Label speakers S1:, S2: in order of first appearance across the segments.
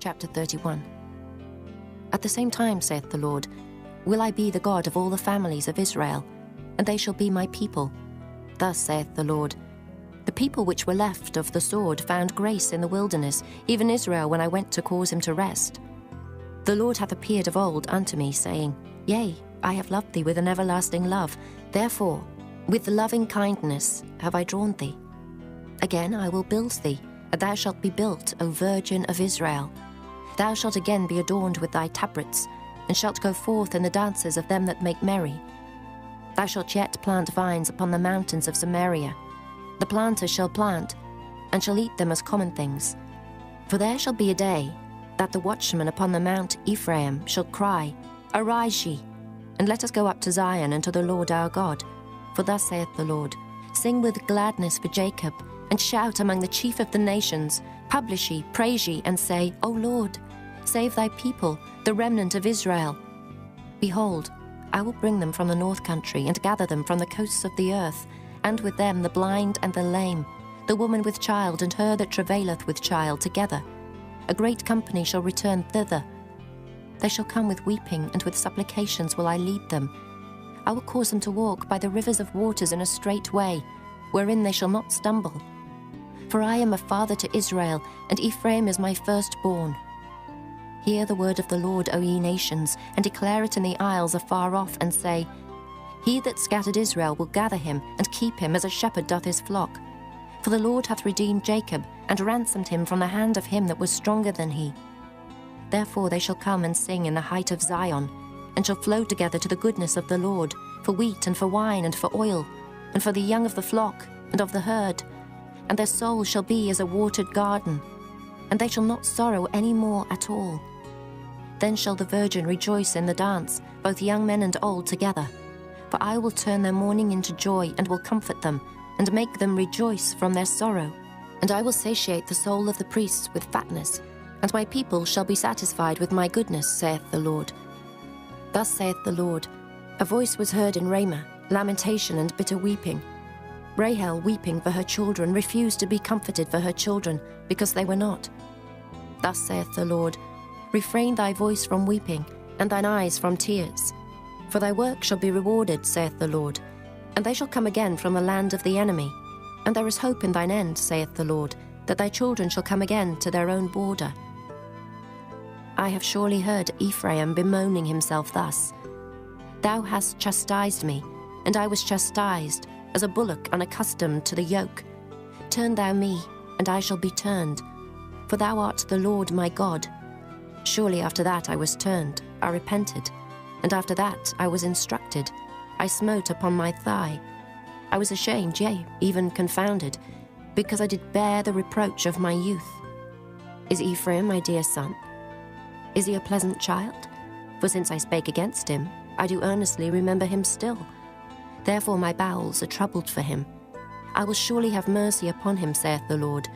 S1: Chapter 31. At the same time, saith the Lord, will I be the God of all the families of Israel, and they shall be my people. Thus saith the Lord, the people which were left of the sword found grace in the wilderness, even Israel, when I went to cause him to rest. The Lord hath appeared of old unto me, saying, Yea, I have loved thee with an everlasting love. Therefore, with loving kindness have I drawn thee. Again I will build thee, and thou shalt be built, O Virgin of Israel. Thou shalt again be adorned with thy tabrets, and shalt go forth in the dances of them that make merry. Thou shalt yet plant vines upon the mountains of Samaria. The planters shall plant, and shall eat them as common things. For there shall be a day that the watchman upon the mount Ephraim shall cry, Arise ye, and let us go up to Zion and to the Lord our God. For thus saith the Lord, Sing with gladness for Jacob, and shout among the chief of the nations. Publish ye, praise ye, and say, O Lord, save thy people, the remnant of Israel. Behold, I will bring them from the north country, and gather them from the coasts of the earth, and with them the blind and the lame, the woman with child, and her that travaileth with child together. A great company shall return thither. They shall come with weeping, and with supplications will I lead them. I will cause them to walk by the rivers of waters in a straight way, wherein they shall not stumble. For I am a father to Israel, and Ephraim is my firstborn. Hear the word of the Lord, O ye nations, and declare it in the isles afar off, and say, He that scattered Israel will gather him, and keep him as a shepherd doth his flock. For the Lord hath redeemed Jacob, and ransomed him from the hand of him that was stronger than he. Therefore they shall come and sing in the height of Zion, and shall flow together to the goodness of the Lord, for wheat and for wine and for oil, and for the young of the flock and of the herd. And their soul shall be as a watered garden, and they shall not sorrow any more at all. Then shall the virgin rejoice in the dance, both young men and old together. For I will turn their mourning into joy, and will comfort them, and make them rejoice from their sorrow. And I will satiate the soul of the priests with fatness, and my people shall be satisfied with my goodness, saith the Lord. Thus saith the Lord, a voice was heard in Ramah, lamentation and bitter weeping. Rahel, weeping for her children, refused to be comforted for her children, because they were not. Thus saith the Lord, refrain thy voice from weeping, and thine eyes from tears. For thy work shall be rewarded, saith the Lord, and they shall come again from the land of the enemy. And there is hope in thine end, saith the Lord, that thy children shall come again to their own border. I have surely heard Ephraim bemoaning himself thus, Thou hast chastised me, and I was chastised, as a bullock unaccustomed to the yoke. Turn thou me, and I shall be turned, for thou art the Lord my God. Surely after that I was turned, I repented, and after that I was instructed. I smote upon my thigh. I was ashamed, yea, even confounded, because I did bear the reproach of my youth. Is Ephraim my dear son? Is he a pleasant child? For since I spake against him, I do earnestly remember him still. Therefore my bowels are troubled for him. I will surely have mercy upon him, saith the Lord.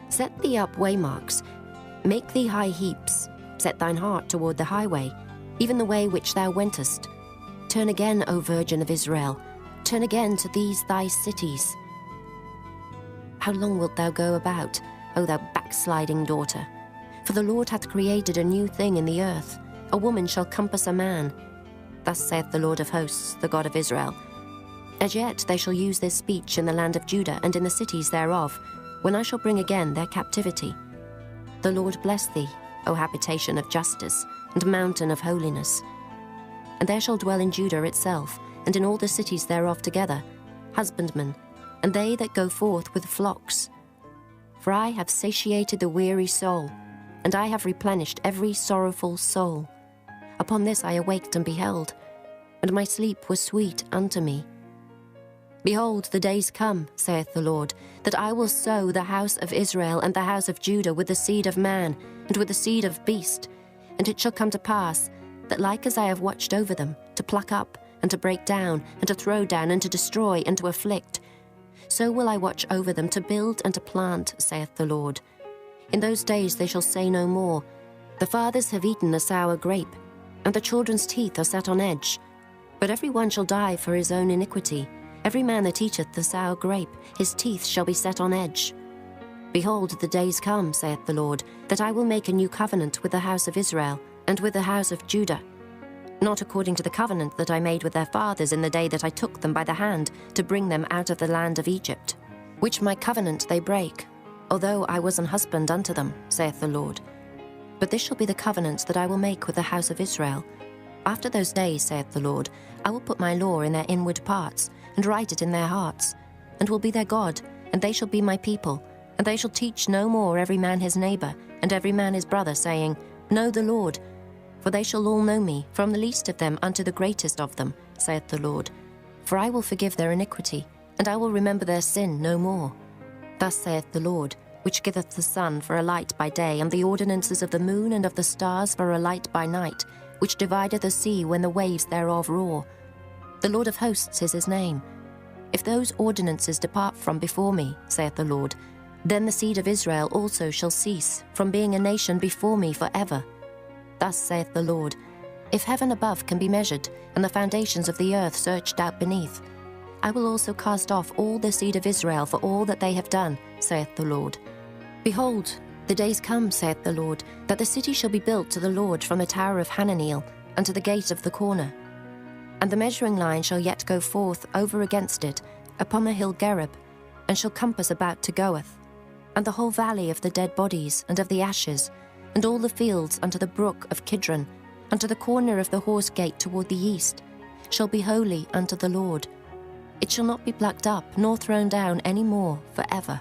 S1: Set thee up waymarks, make thee high heaps, set thine heart toward the highway, even the way which thou wentest. Turn again, O Virgin of Israel, turn again to these thy cities. How long wilt thou go about, O thou backsliding daughter? For the Lord hath created a new thing in the earth, a woman shall compass a man. Thus saith the Lord of hosts, the God of Israel, As yet they shall use this speech in the land of Judah and in the cities thereof, when I shall bring again their captivity. The Lord bless thee, O habitation of justice, and mountain of holiness. And there shall dwell in Judah itself, and in all the cities thereof together, husbandmen, and they that go forth with flocks. For I have satiated the weary soul, and I have replenished every sorrowful soul. Upon this I awaked and beheld, and my sleep was sweet unto me. Behold, the days come, saith the Lord, that I will sow the house of Israel and the house of Judah with the seed of man, and with the seed of beast. And it shall come to pass, that like as I have watched over them, to pluck up, and to break down, and to throw down, and to destroy, and to afflict, so will I watch over them to build and to plant, saith the Lord. In those days they shall say no more, The fathers have eaten a sour grape, and the children's teeth are set on edge. But every one shall die for his own iniquity. Every man that eateth the sour grape, his teeth shall be set on edge. Behold, the days come, saith the Lord, that I will make a new covenant with the house of Israel and with the house of Judah, not according to the covenant that I made with their fathers in the day that I took them by the hand to bring them out of the land of Egypt, which my covenant they break, although I was an husband unto them, saith the Lord. But this shall be the covenant that I will make with the house of Israel. After those days, saith the Lord, I will put my law in their inward parts, and write it in their hearts, and will be their God, and they shall be my people. And they shall teach no more every man his neighbor, and every man his brother, saying, Know the Lord. For they shall all know me, from the least of them unto the greatest of them, saith the Lord. For I will forgive their iniquity, and I will remember their sin no more. Thus saith the Lord, which giveth the sun for a light by day, and the ordinances of the moon and of the stars for a light by night, which divideth the sea when the waves thereof roar. The Lord of hosts is his name. If those ordinances depart from before me, saith the Lord, then the seed of Israel also shall cease from being a nation before me forever. Thus saith the Lord, if heaven above can be measured, and the foundations of the earth searched out beneath, I will also cast off all the seed of Israel for all that they have done, saith the Lord. Behold, the days come, saith the Lord, that the city shall be built to the Lord from the tower of Hananeel unto the gate of the corner. And the measuring line shall yet go forth over against it upon the hill Gerib, and shall compass about to Goeth, and the whole valley of the dead bodies and of the ashes, and all the fields unto the brook of Kidron, unto the corner of the horse gate toward the east, shall be holy unto the Lord. It shall not be plucked up nor thrown down any more forever.